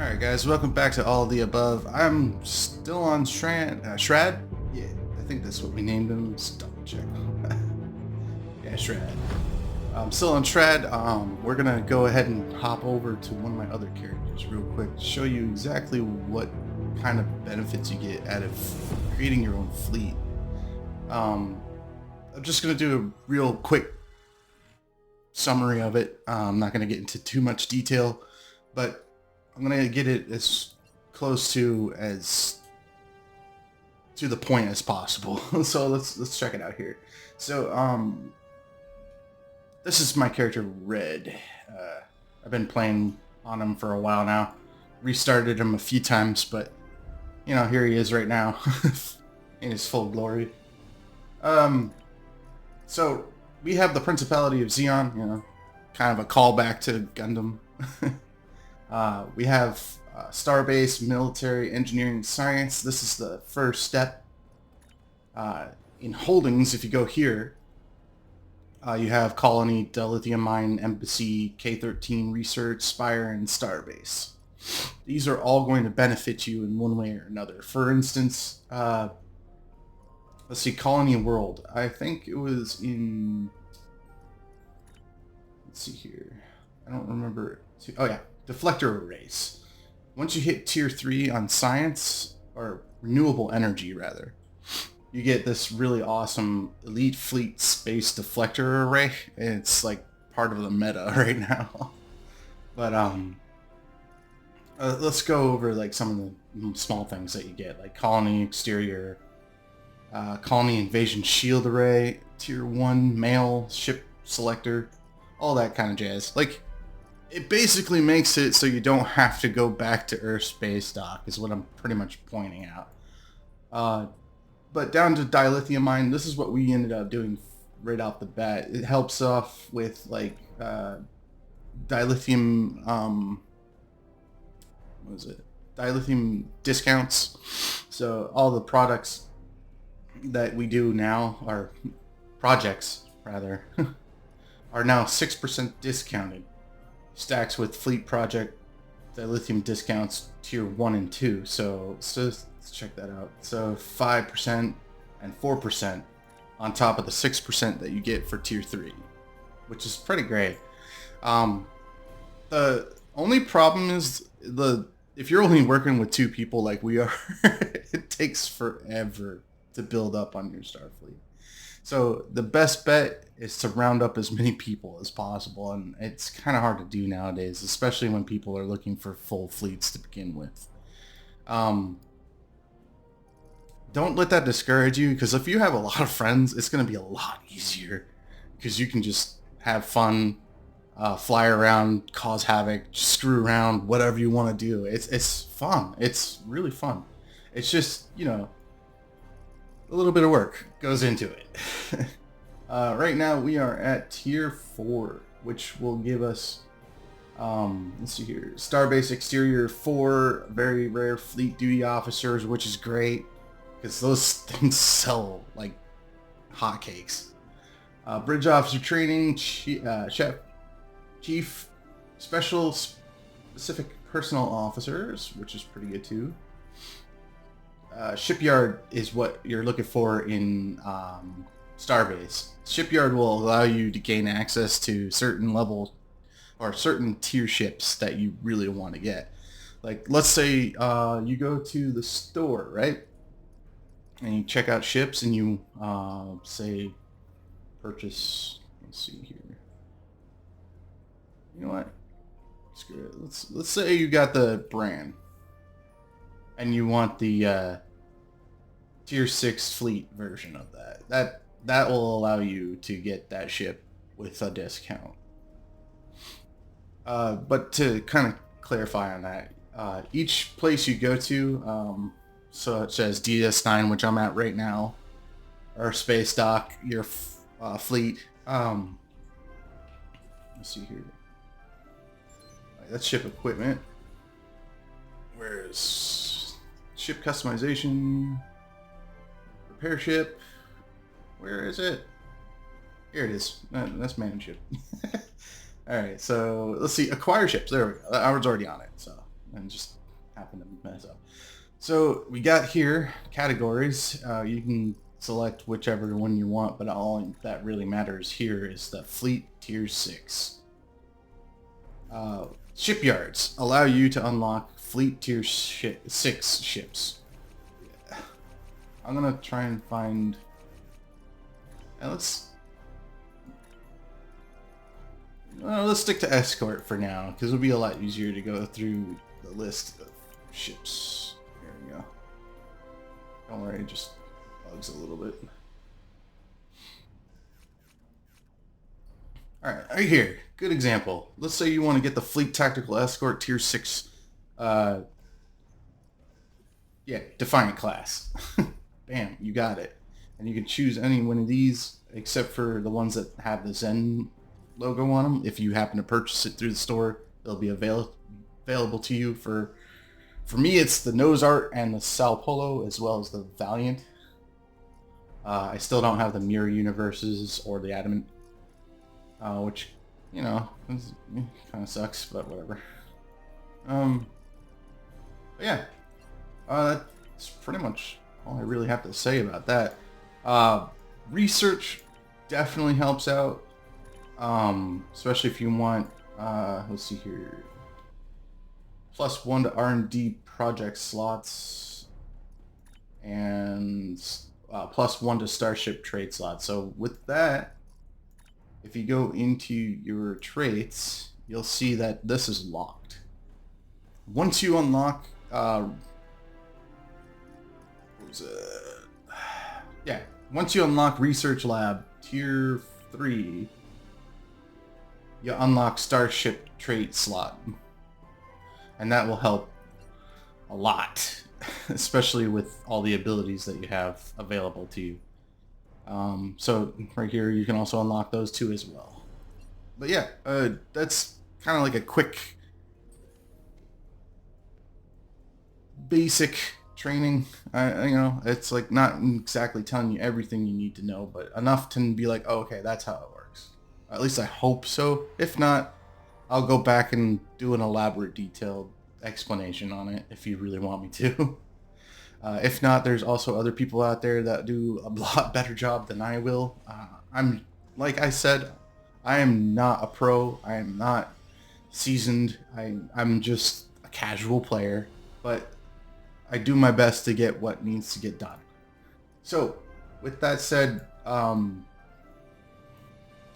Alright guys, welcome back to All of the Above. I'm still on Shrad? Yeah, I think that's what we named him. Let's double check. Yeah, Shrad. I'm still on Shrad. We're gonna go ahead and hop over to one of my other characters real quick to show you exactly what kind of benefits you get out of creating your own fleet. I'm just gonna do a real quick summary of it. I'm not gonna get into too much detail, but I'm gonna get it as close to the point as possible. So let's check it out here. So this is my character Red. I've been playing on him for a while now. Restarted him a few times, but you know, here he is right now in his full glory. So we have the Principality of Xeon, you know, kind of a callback to Gundam. We have Starbase, Military, Engineering, Science. This is the first step. In Holdings, if you go here, you have Colony, Dilithium Mine, Embassy, K-13, Research, Spire, and Starbase. These are all going to benefit you in one way or another. For instance, let's see, Colony World. I think it was in... Let's see here. I don't remember. Oh yeah. Deflector arrays. Once you hit tier 3 on science, or renewable energy rather, you get this really awesome elite fleet space deflector array, and it's like part of the meta right now. But let's go over like some of the small things that you get, like colony exterior, colony invasion shield array, tier 1 mail ship selector, all that kind of jazz. Like, it basically makes it so you don't have to go back to Earth space dock, is what I'm pretty much pointing out. But down to Dilithium Mine, this is what we ended up doing right off the bat. It helps off with like dilithium, what is it? Dilithium discounts. So all the products that we do now, or projects rather, are now 6% discounted. Stacks with Fleet Project Dilithium discounts tier 1 and 2. So let's check that out. So 5% and 4% on top of the 6% that you get for tier 3, which is pretty great. The only problem is if you're only working with 2 people like we are, it takes forever to build up on your Starfleet. So the best bet is to round up as many people as possible, and it's kind of hard to do nowadays, especially when people are looking for full fleets to begin with. Don't let that discourage you, because if you have a lot of friends, it's going to be a lot easier, because you can just have fun, fly around, cause havoc, screw around, whatever you want to do. It's fun. It's really fun. It's just, you know, a little bit of work goes into it. Right now we are at tier 4, which will give us, let's see here, Starbase Exterior 4, very rare fleet duty officers, which is great, because those things sell like hotcakes. Bridge officer training, chief, special specific personnel officers, which is pretty good too. Shipyard is what you're looking for in Starbase. Shipyard will allow you to gain access to certain level or certain tier ships that you really want to get. Like, let's say you go to the store, right? And you check out ships and you say purchase. Let's see here. You know what? Screw it. Let's say you got the brand and you want the tier 6 fleet version of that. That will allow you to get that ship with a discount. But to kind of clarify on that, each place you go to, such as DS9, which I'm at right now, or space dock, your fleet. Let's see here. Right, that's ship equipment. Where's ship customization? Repair ship. Where is it? Here it is. That's manage ship. All right, so let's see. Acquire ships. There we go. I was already on it, so and just happened to mess up. So we got here categories. You can select whichever one you want, but all that really matters here is the Fleet Tier 6. Shipyards allow you to unlock Fleet Tier 6 ships. I'm gonna try and find... let's stick to Escort for now, because it'll be a lot easier to go through the list of ships. Here we go. Don't worry, it just bugs a little bit. Alright, right here. Good example. Let's say you want to get the Fleet Tactical Escort Tier 6, Defiant class. Bam, you got it. And you can choose any one of these, except for the ones that have the Zen logo on them. If you happen to purchase it through the store, they'll be available to you. For me, it's the Nose Art and the Sao Paulo, as well as the Valiant. I still don't have the Mirror Universes or the Adamant, which, you know, kind of sucks, but whatever. But yeah, that's pretty much all I really have to say about that. Research definitely helps out, especially if you want, let's see here, +1 to R&D project slots, and +1 to Starship trade slots. So with that, if you go into your traits, you'll see that this is locked. Once you unlock, once you unlock Research Lab Tier 3, you unlock Starship trait slot. And that will help a lot, especially with all the abilities that you have available to you. So right here, you can also unlock those too as well. But yeah, that's kind of like a quick, basic training. You know, it's like not exactly telling you everything you need to know, but enough to be like, oh, okay, that's how it works. At least I hope so. If not, I'll go back and do an elaborate, detailed explanation on it if you really want me to. If not, there's also other people out there that do a lot better job than I will. I'm, like I said, I am not a pro. I am not seasoned. I'm just a casual player, but I do my best to get what needs to get done. So, with that said, I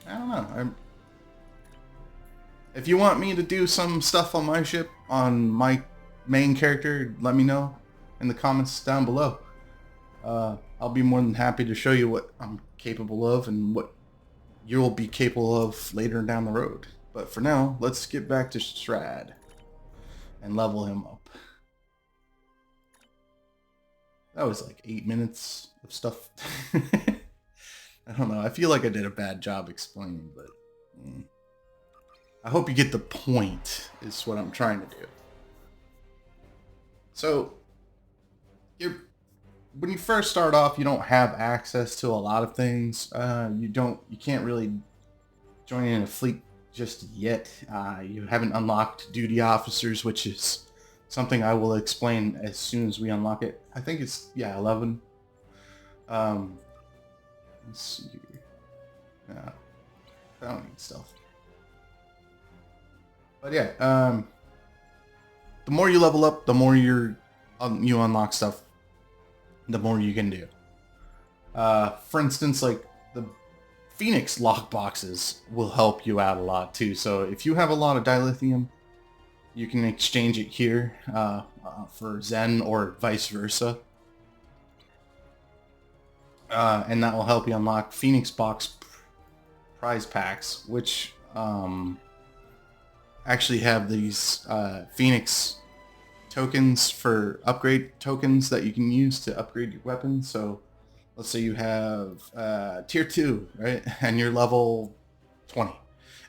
don't know. If you want me to do some stuff on my ship, on my main character, let me know in the comments down below. I'll be more than happy to show you what I'm capable of and what you'll be capable of later down the road. But for now, let's get back to Strad and level him up. That was like 8 minutes of stuff. I don't know. I feel like I did a bad job explaining, but I hope you get the point, is what I'm trying to do. So, when you first start off, you don't have access to a lot of things. You can't really join in a fleet just yet. You haven't unlocked duty officers, which is something I will explain as soon as we unlock it. I think it's, 11. Let's see here. No, I don't need stealth. But yeah, the more you level up, the more you unlock stuff, the more you can do. For instance, like the Phoenix lockboxes will help you out a lot too. So if you have a lot of dilithium, you can exchange it here for Zen or vice versa. And that will help you unlock Phoenix box prize packs, which actually have these Phoenix tokens for upgrade tokens that you can use to upgrade your weapon. So let's say you have tier 2, right? And you're level 20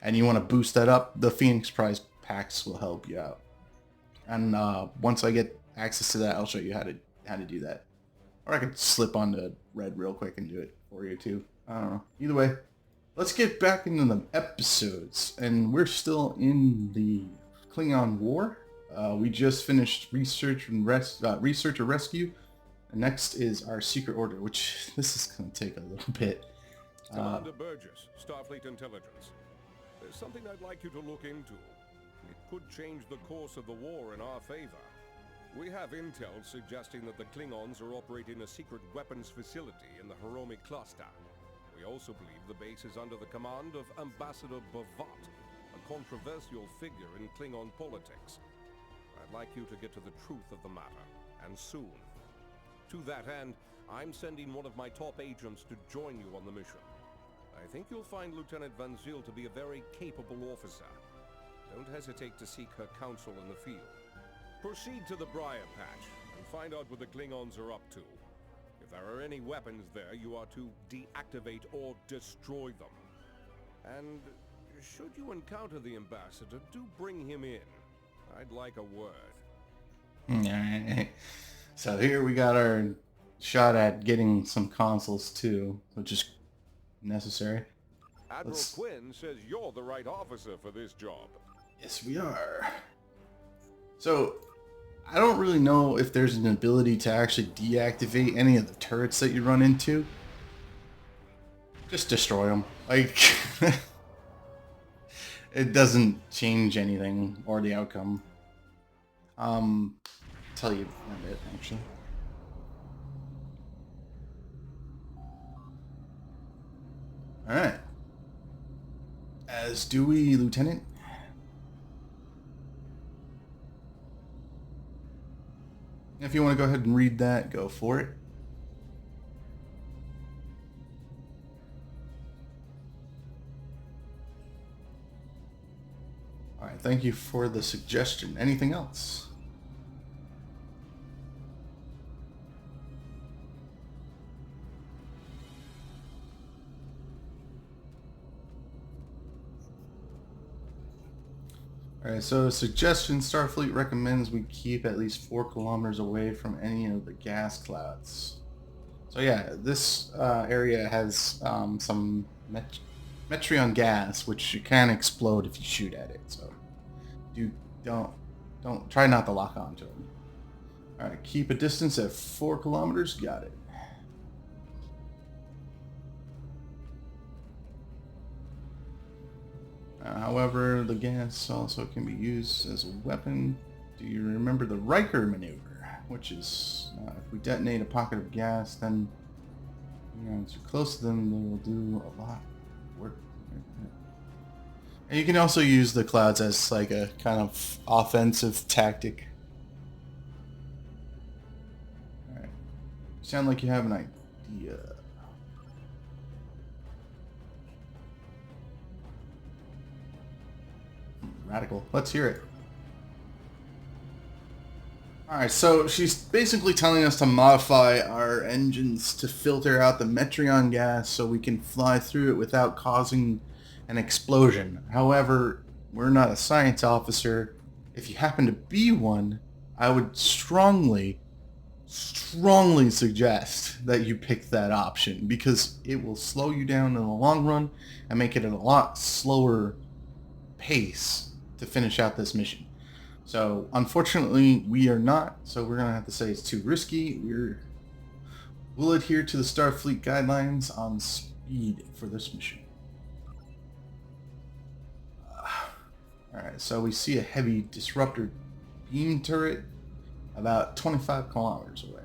and you want to boost that up, the Phoenix prize packs will help you out. And once I get access to that, I'll show you how to do that. Or I could slip onto red real quick and do it for you too. I don't know. Either way, let's get back into the episodes. And we're still in the Klingon War. We just finished research or rescue. And next is our secret order, which this is going to take a little bit. Commander Burgess, Starfleet Intelligence. There's something I'd like you to look into. It could change the course of the war in our favor. We have intel suggesting that the Klingons are operating a secret weapons facility in the Hiromi cluster. We also believe the base is under the command of Ambassador Bavat, a controversial figure in Klingon politics. I'd like you to get to the truth of the matter, and soon. To that end, I'm sending one of my top agents to join you on the mission. I think you'll find Lieutenant Van Zyl to be a very capable officer. Don't hesitate to seek her counsel in the field. Proceed to the Briar Patch and find out what the Klingons are up to. If there are any weapons there, you are to deactivate or destroy them. And should you encounter the Ambassador, do bring him in. I'd like a word. Alright. So here we got our shot at getting some consoles too, which is necessary. Admiral Quinn says you're the right officer for this job. Yes, we are. So, I don't really know if there's an ability to actually deactivate any of the turrets that you run into. Just destroy them. Like, it doesn't change anything or the outcome. Tell you a bit, actually. Alright. As Dewey, Lieutenant. If you want to go ahead and read that, go for it. Alright, thank you for the suggestion. Anything else? Alright, so suggestion, Starfleet recommends we keep at least 4 kilometers away from any of the gas clouds. So yeah, this area has some Metreon gas, which can explode if you shoot at it. So don't try not to lock onto them. Alright, keep a distance at 4 kilometers, got it. However, the gas also can be used as a weapon. Do you remember the Riker maneuver? Which is, if we detonate a pocket of gas, then once you're close to them, they will do a lot of work. And you can also use the clouds as like a kind of offensive tactic. Alright. Sound like you have an idea. Radical. Let's hear it. Alright, so she's basically telling us to modify our engines to filter out the Metreon gas so we can fly through it without causing an explosion. However, we're not a science officer. If you happen to be one, I would strongly suggest that you pick that option because it will slow you down in the long run and make it a lot slower pace to finish out this mission. So unfortunately we are not, so we're gonna have to say it's too risky. We'll adhere to the Starfleet guidelines on speed for this mission. Alright, so we see a heavy disruptor beam turret about 25 kilometers away.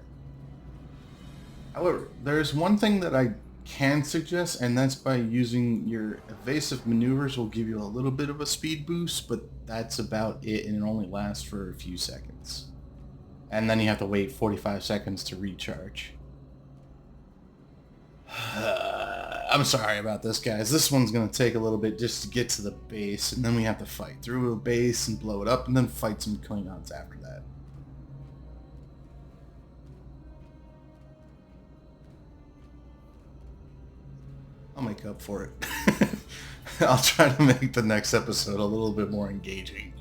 However, there's one thing that I can suggest, and that's by using your evasive maneuvers will give you a little bit of a speed boost, but that's about it, and it only lasts for a few seconds. And then you have to wait 45 seconds to recharge. I'm sorry about this, guys. This one's going to take a little bit just to get to the base, and then we have to fight through a base and blow it up, and then fight some Klingons after that. I'll make up for it. I'll try to make the next episode a little bit more engaging.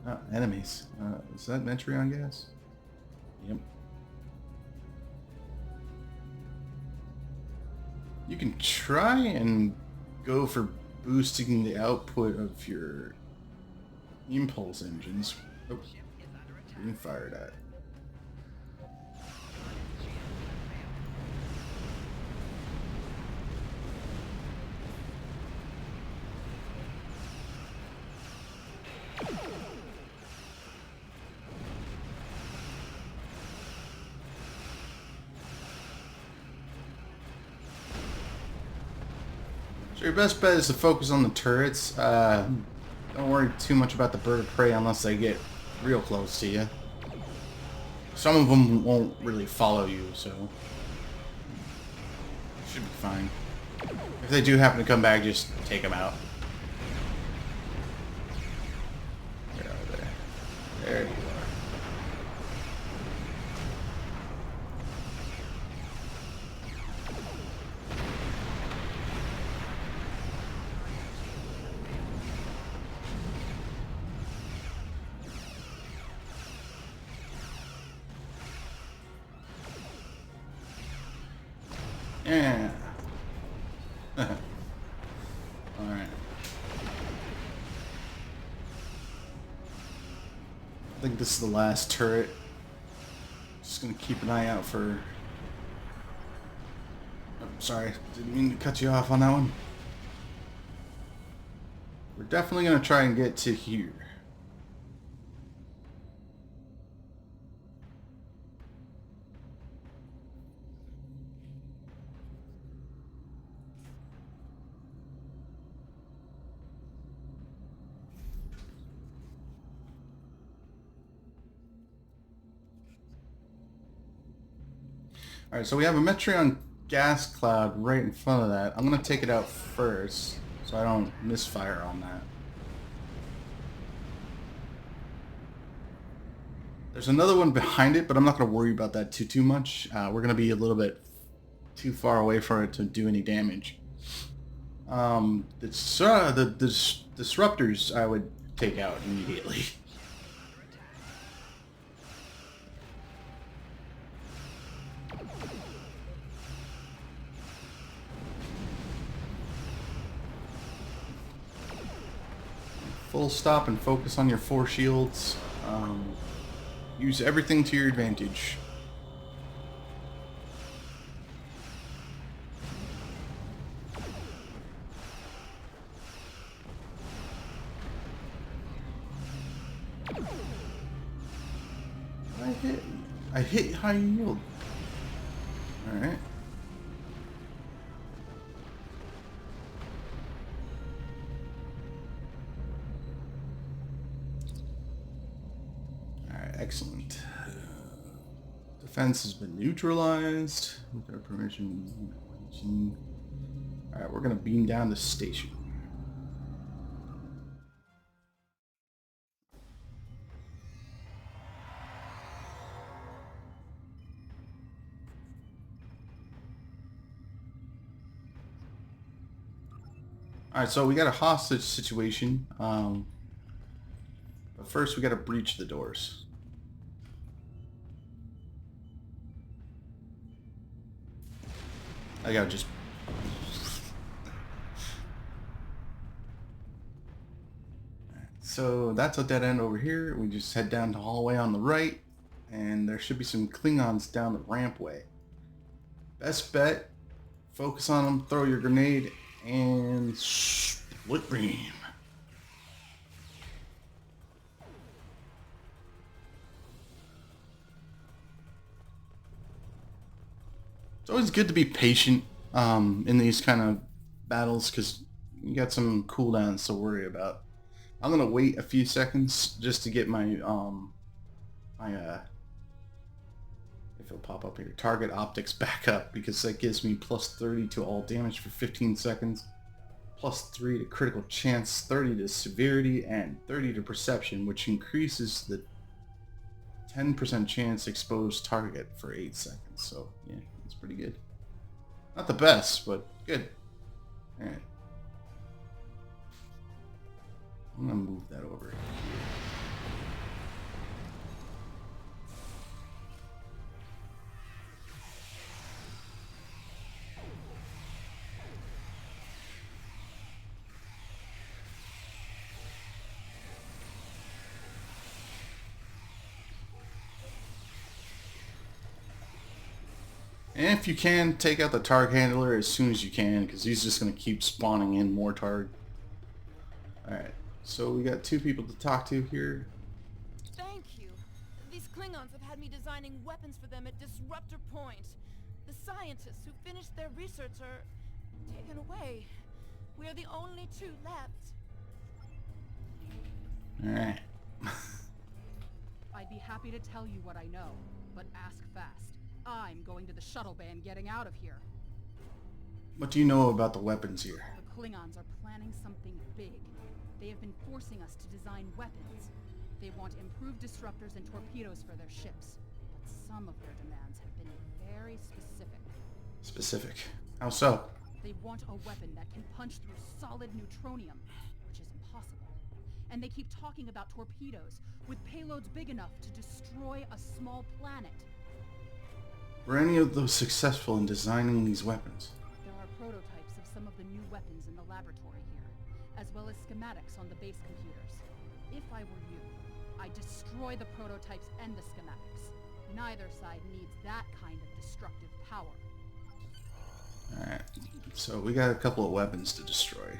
Oh, enemies. Is that Metreon gas? Yep. You can try and go for boosting the output of your Impulse engines. Oh, being fired at. So your best bet is to focus on the turrets. Don't worry too much about the bird of prey unless they get real close to you. Some of them won't really follow you, so should be fine. If they do happen to come back, just take them out. Where are they? There you are. Yeah. Alright. I think this is the last turret. Just gonna keep an eye out for... Oh, sorry, didn't mean to cut you off on that one. We're definitely gonna try and get to here. Alright, so we have a Metreon gas cloud right in front of that. I'm going to take it out first, so I don't misfire on that. There's another one behind it, but I'm not going to worry about that too much. We're going to be a little bit too far away for it to do any damage. The disruptors I would take out immediately. Full stop and focus on your 4 shields. Use everything to your advantage. I hit high yield. Alright. Excellent. Defense has been neutralized with our permission. Alright, we're gonna beam down the station. Alright, so we got a hostage situation. But first we gotta breach the doors. I gotta just... So that's a dead end over here. We just head down the hallway on the right, and there should be some Klingons down the rampway. Best bet, focus on them, throw your grenade, and split beam. It's always good to be patient in these kind of battles because you got some cooldowns to worry about. I'm gonna wait a few seconds just to get my if it'll pop up here, target optics back up, because that gives me plus 30 to all damage for 15 seconds, plus 3 to critical chance, 30 to severity, and 30 to perception, which increases the 10% chance exposed target for 8 seconds. So yeah, it's pretty good. Not the best, but good. Alright. I'm gonna move that over here. And if you can, take out the Targ handler as soon as you can, because he's just going to keep spawning in more Targ. Alright, so we got 2 people to talk to here. Thank you. These Klingons have had me designing weapons for them at Disruptor Point. The scientists who finished their research are taken away. We are the only 2 left. Alright. I'd be happy to tell you what I know, but ask fast. I'm going to the shuttle bay and getting out of here. What do you know about the weapons here? The Klingons are planning something big. They have been forcing us to design weapons. They want improved disruptors and torpedoes for their ships, but some of their demands have been very specific. Specific. How so? They want a weapon that can punch through solid neutronium, which is impossible. And they keep talking about torpedoes, with payloads big enough to destroy a small planet. Were any of those successful in designing these weapons? There are prototypes of some of the new weapons in the laboratory here, as well as schematics on the base computers. If I were you, I'd destroy the prototypes and the schematics. Neither side needs that kind of destructive power. Alright, so we got a couple of weapons to destroy.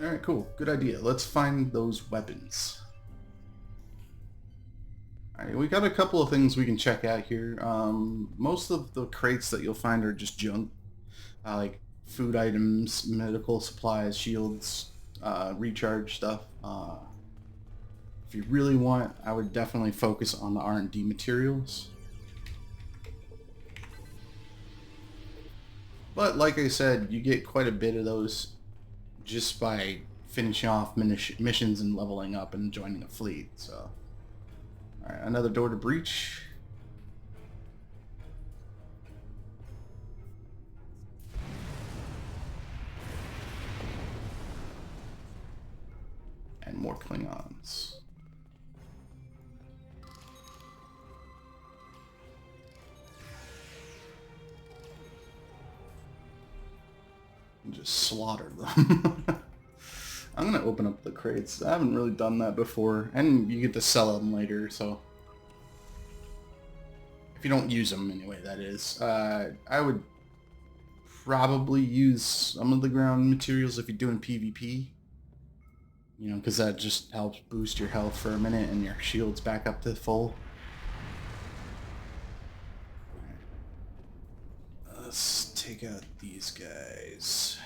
Alright, cool. Good idea. Let's find those weapons. Alright, we got a couple of things we can check out here. Most of the crates that you'll find are just junk. Like food items, medical supplies, shields, recharge stuff. If you really want, I would definitely focus on the R&D materials. But like I said, you get quite a bit of those just by finishing off missions and leveling up and joining a fleet. So, alright, another door to breach. And more Klingons. And just slaughter them. I'm gonna open up the crates. I haven't really done that before, and you get to sell them later, so if you don't use them anyway, that is. I would probably use some of the ground materials if you're doing PvP, you know, because that just helps boost your health for a minute and your shield's back up to full. Let's take out these guys.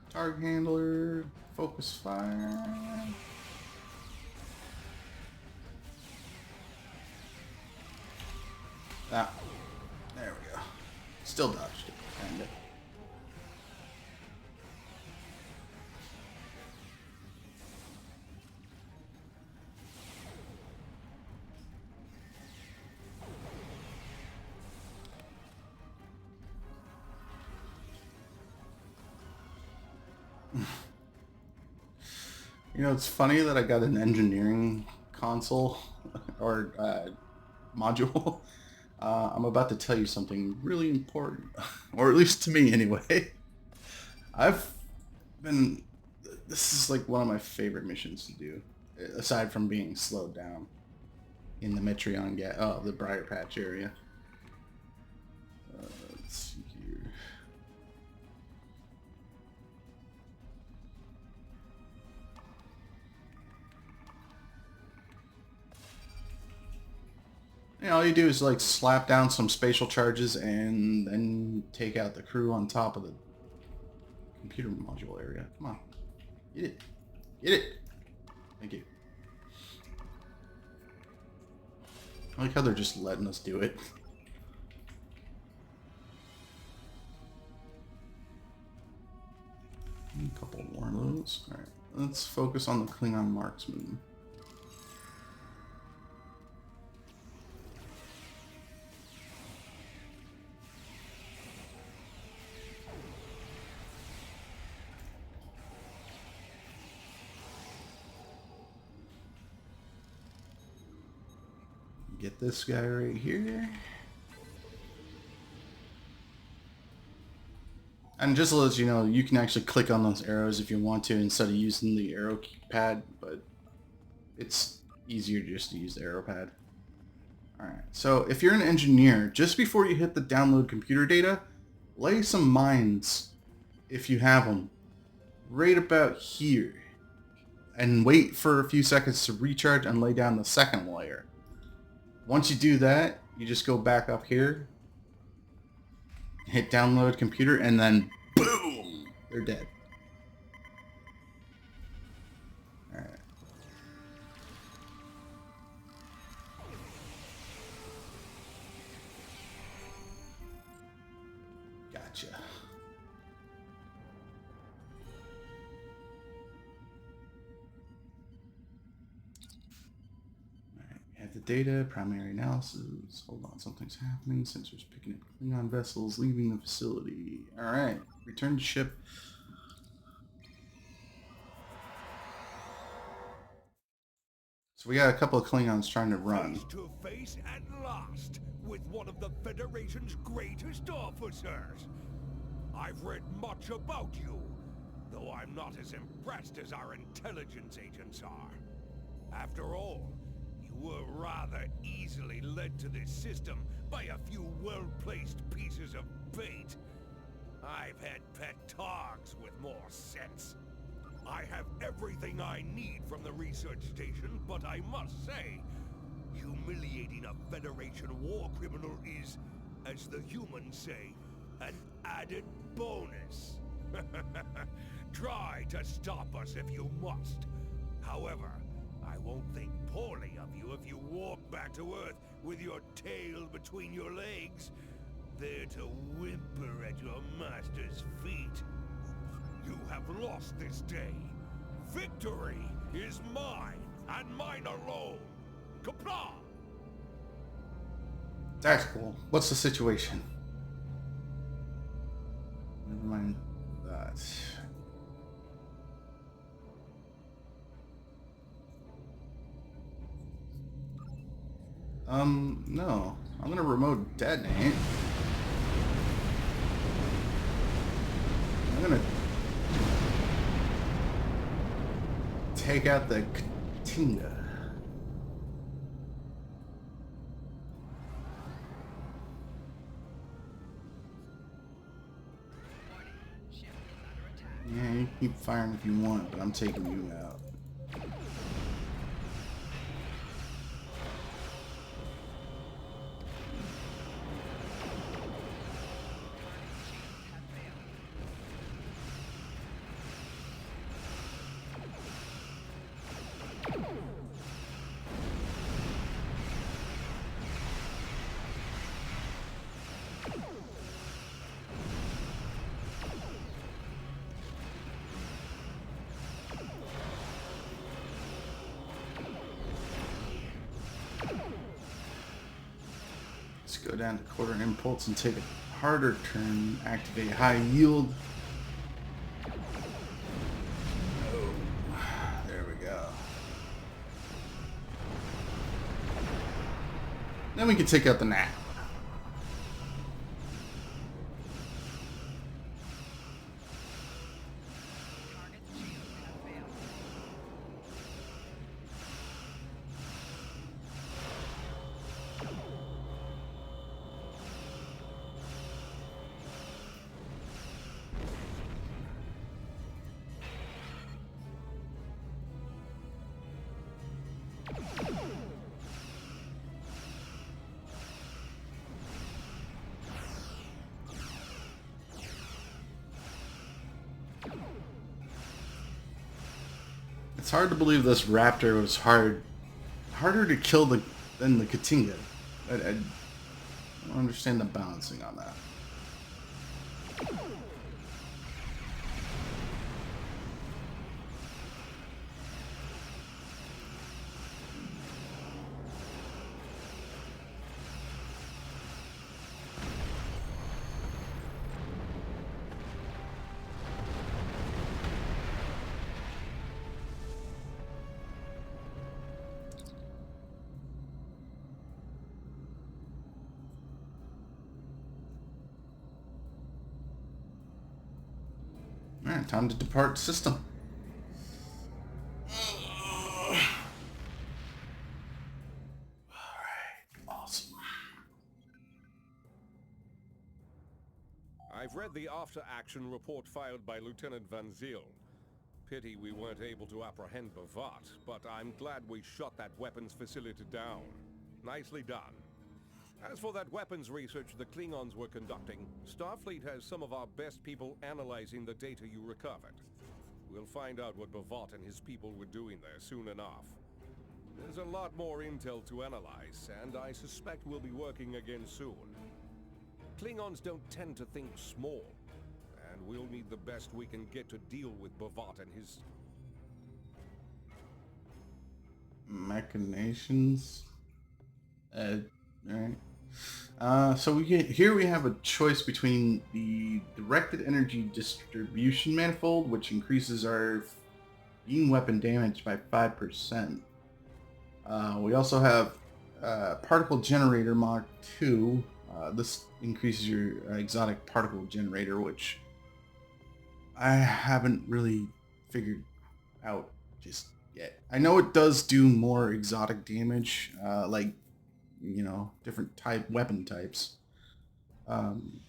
Target handler, focus fire. Ah, there we go. Still dodged it, kinda. You know, it's funny that I got an engineering console or module. I'm about to tell you something really important, or at least to me anyway. This is like one of my favorite missions to do, aside from being slowed down in the Metreon the Briar Patch area. Let's see here. You know, all you do is like slap down some spatial charges and then take out the crew on top of the computer module area. Come on. Get it. Get it. Thank you. I like how they're just letting us do it. A couple more of those. Alright, let's focus on the Klingon marksman. Get this guy right here. And just to let you know, you can actually click on those arrows if you want to instead of using the arrow pad, but it's easier just to use the arrow pad. Alright, so if you're an engineer, just before you hit the download computer data, lay some mines, if you have them, right about here. And wait for a few seconds to recharge and lay down the second layer. Once you do that, you just go back up here, hit download computer, and then boom, they're dead. Alright. Gotcha. Have the data, primary analysis. Hold on, something's happening. Sensors picking up Klingon vessels leaving the facility. Alright, return to ship. So we got a couple of Klingons trying to run. Face to face at last with one of the Federation's greatest officers. I've read much about you, though I'm not as impressed as our intelligence agents are. After all, you were rather easily led to this system by a few well-placed pieces of bait. I've had pet dogs with more sense. I have everything I need from the research station, but I must say, humiliating a Federation war criminal is, as the humans say, an added bonus. Try to stop us if you must. However, I won't think poorly of you if you walk back to Earth with your tail between your legs, there to whimper at your master's feet. You have lost this day. Victory is mine, and mine alone. Kapla! Tactical. What's the situation? Never mind that. No. I'm gonna remote detonate. I'm gonna take out the Katinga. Yeah, you keep firing if you want, but I'm taking you out. Let's go down to quarter impulse and take a harder turn. Activate high yield. There we go. Then we can take out the nap. It's hard to believe this raptor was harder to kill than the Katinga. I don't understand the balancing on that. Alright, time to depart system. Awesome. I've read the after-action report filed by Lieutenant Van Zyl. Pity we weren't able to apprehend Bavat, but I'm glad we shot that weapons facility down. Nicely done. As for that weapons research the Klingons were conducting, Starfleet has some of our best people analyzing the data you recovered. We'll find out what Bavat and his people were doing there soon enough. There's a lot more intel to analyze, and I suspect we'll be working again soon. Klingons don't tend to think small, and we'll need the best we can get to deal with Bavat and his... machinations. Alright. So we have a choice between the directed energy distribution manifold, which increases our beam weapon damage by 5%. We also have particle generator Mach 2. This increases your exotic particle generator, which I haven't really figured out just yet. I know it does do more exotic damage, like, you know, different weapon types. And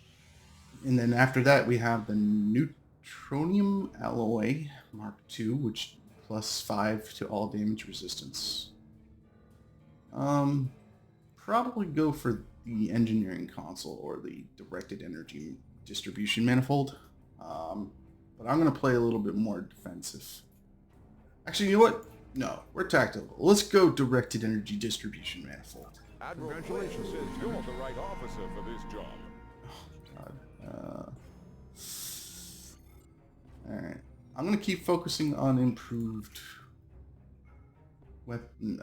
then after that we have the neutronium alloy Mark II, which plus 5 to all damage resistance. Probably go for the engineering console or the directed energy distribution manifold. But I'm going to play a little bit more defensive. Actually, you know what? No, we're tactical. Let's go directed energy distribution manifold. Admiral Congratulations says you're the right officer for this job. God. Alright. I'm going to keep focusing on improved weapon,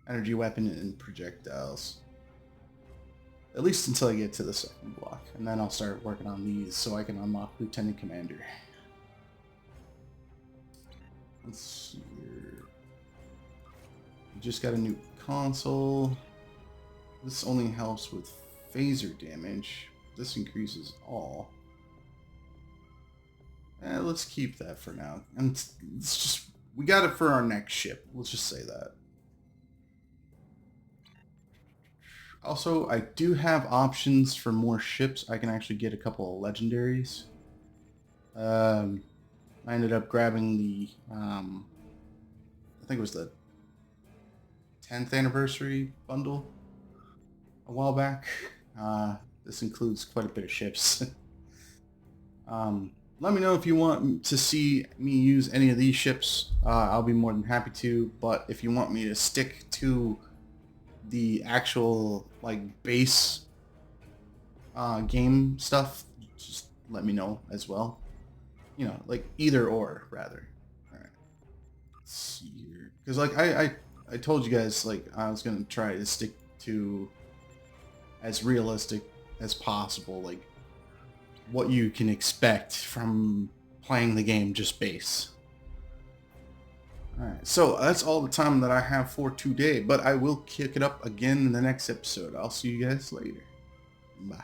energy weapon and projectiles. At least until I get to the second block. And then I'll start working on these so I can unlock Lieutenant Commander. Let's see here. We just got a new console. This only helps with phaser damage. This increases all. Let's keep that for now. And it's just, we got it for our next ship. Let's just say that. Also, I do have options for more ships. I can actually get a couple of legendaries. I ended up grabbing the, I think it was the 10th anniversary bundle a while back. This includes quite a bit of ships. Let me know if you want to see me use any of these ships. I'll be more than happy to, but if you want me to stick to the actual like base game stuff, just let me know as well. You know, like either or rather. Alright. Let's see here. Because like I told you guys, like I was gonna try to stick to as realistic as possible, like what you can expect from playing the game just base. Alright, so that's all the time that I have for today, but I will kick it up again in the next episode. I'll see you guys later. Bye.